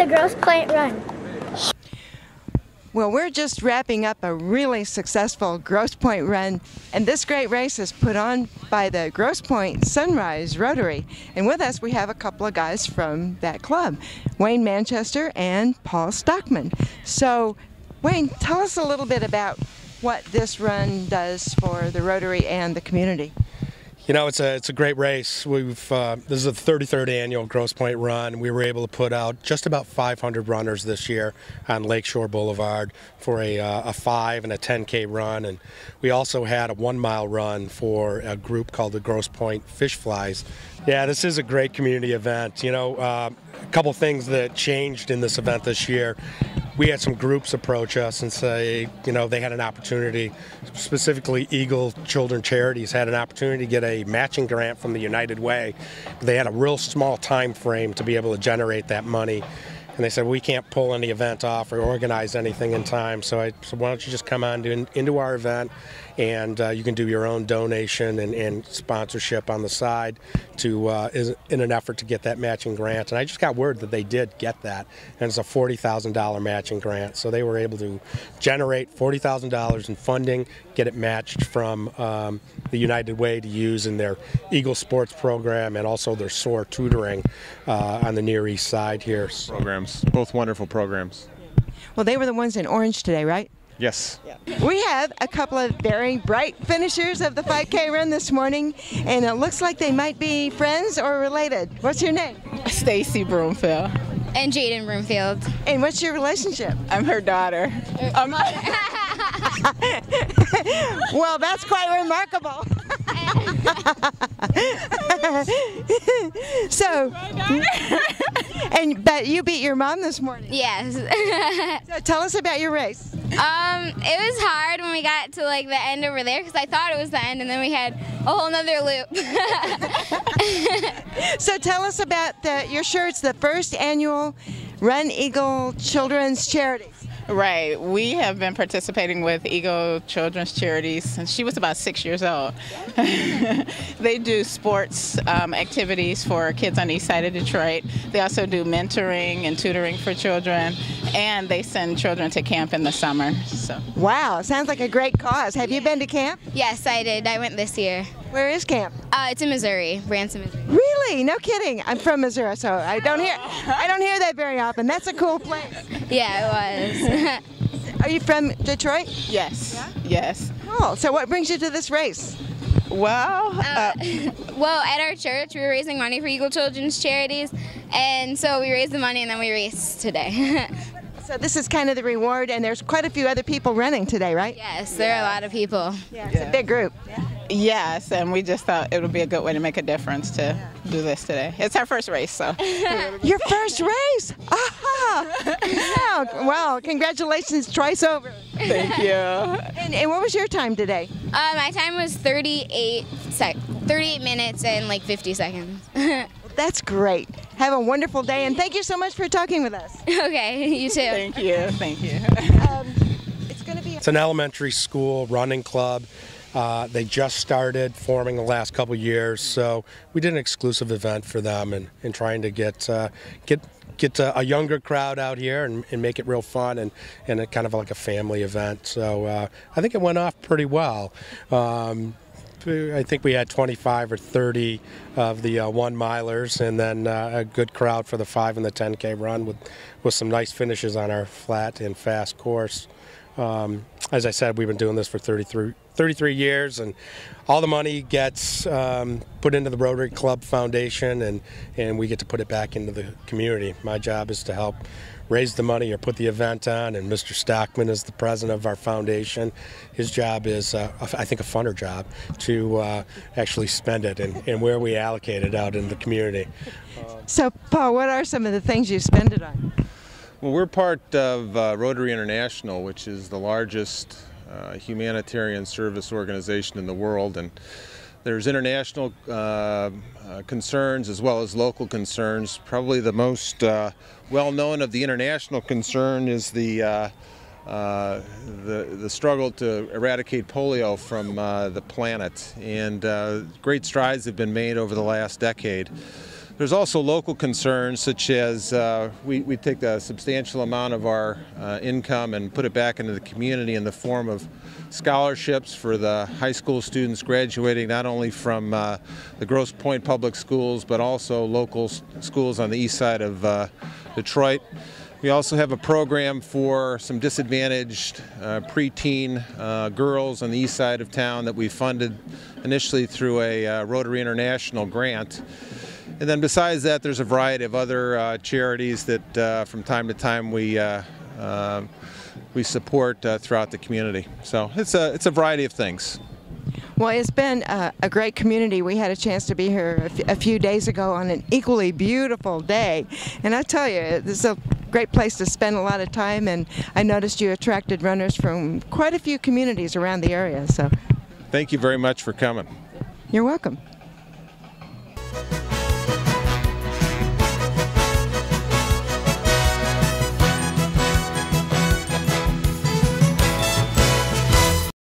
Grosse Pointe run. Well, we're just wrapping up a really successful Grosse Pointe run, and this great race is put on by the Grosse Pointe Sunrise Rotary. And with us we have a couple of guys from that club, Wayne Manchester and Paul Stockman. So, Wayne, tell us a little bit about what this run does for the Rotary and the community. You know, it's a great race. This is the 33rd annual Grosse Pointe run. We were able to put out just about 500 runners this year on Lakeshore Boulevard for a 5 and a 10K run, and we also had a 1-mile run for a group called the Grosse Pointe Fish Flies. Yeah, this is a great community event. You know, a couple things that changed in this event this year. We had some groups approach us and say, you know, they had an opportunity, specifically Eagle Children Charities had an opportunity to get a matching grant from the United Way. They had a real small time frame to be able to generate that money. And they said, we can't pull any event off or organize anything in time, so I said, why don't you just come on into our event, and you can do your own donation and sponsorship on the side in an effort to get that matching grant. And I just got word that they did get that, and it's a $40,000 matching grant. So they were able to generate $40,000 in funding, get it matched from the United Way to use in their Eagle Sports program and also their SOAR tutoring on the Near East Side here. Programs, both wonderful programs. Well, they were the ones in orange today, right? Yes. We have a couple of very bright finishers of the 5K run this morning, and it looks like they might be friends or related. What's your name? Stacy Broomfield. And Jaden Broomfield. And what's your relationship? I'm her daughter. Well, that's quite remarkable. So, but you beat your mom this morning. Yes. So tell us about your race. It was hard when we got to like the end over there because I thought it was the end, and then we had a whole nother loop. So tell us about your shirts, the first annual Run Eagle Children's Charities. Right. We have been participating with Eagle Children's Charities since she was about 6 years old. They do sports activities for kids on the east side of Detroit. They also do mentoring and tutoring for children, and they send children to camp in the summer. So. Wow, sounds like a great cause. Have you been to camp? Yes, I did. I went this year. Where is camp? It's in Missouri, Branson, Missouri. Really? No kidding. I'm from Missouri, so I don't hear that very often. That's a cool place. Yeah, it was. Are you from Detroit? Yes. Yeah? Yes. Cool. So what brings you to this race? Well, well, at our church, we were raising money for Eagle Children's Charities, and so we raised the money and then we raced today. So this is kind of the reward, and there's quite a few other people running today, right? Yes, there are a lot of people. Yeah, it's a big group. yes, and we just thought it would be a good way to make a difference to do this today. It's our first race, so. Your first race? Aha! Yeah. Well, congratulations twice over. Thank you. And what was your time today? My time was 38 minutes and like 50 seconds. That's great. Have a wonderful day, and thank you so much for talking with us. Okay, you too. Thank you. Thank you. It's an elementary school running club. They just started forming the last couple years, so we did an exclusive event for them and trying to get a younger crowd out here and make it real fun and a kind of like a family event. So I think it went off pretty well. I think we had 25 or 30 of the 1-milers, and then a good crowd for the 5 and the 10K run with some nice finishes on our flat and fast course. As I said, we've been doing this for 33 years, and all the money gets put into the Rotary Club Foundation, and we get to put it back into the community. My job is to help raise the money or put the event on, and Mr. Stockman is the president of our foundation. His job is, I think, a funner job to actually spend it and where we allocate it out in the community. So, Paul, what are some of the things you spend it on? Well, we're part of Rotary International, which is the largest humanitarian service organization in the world, and there's international concerns as well as local concerns. Probably the most well-known of the international concern is the struggle to eradicate polio from the planet, and great strides have been made over the last decade. There's also local concerns, such as we take a substantial amount of our income and put it back into the community in the form of scholarships for the high school students graduating not only from the Grosse Pointe public schools, but also local schools on the east side of Detroit. We also have a program for some disadvantaged preteen girls on the east side of town that we funded initially through a Rotary International grant. And then besides that, there's a variety of other charities that from time to time we support throughout the community. So it's a variety of things. Well, it's been a great community. We had a chance to be here a few days ago on an equally beautiful day. And I tell you, this is a great place to spend a lot of time, and I noticed you attracted runners from quite a few communities around the area. So, thank you very much for coming. You're welcome.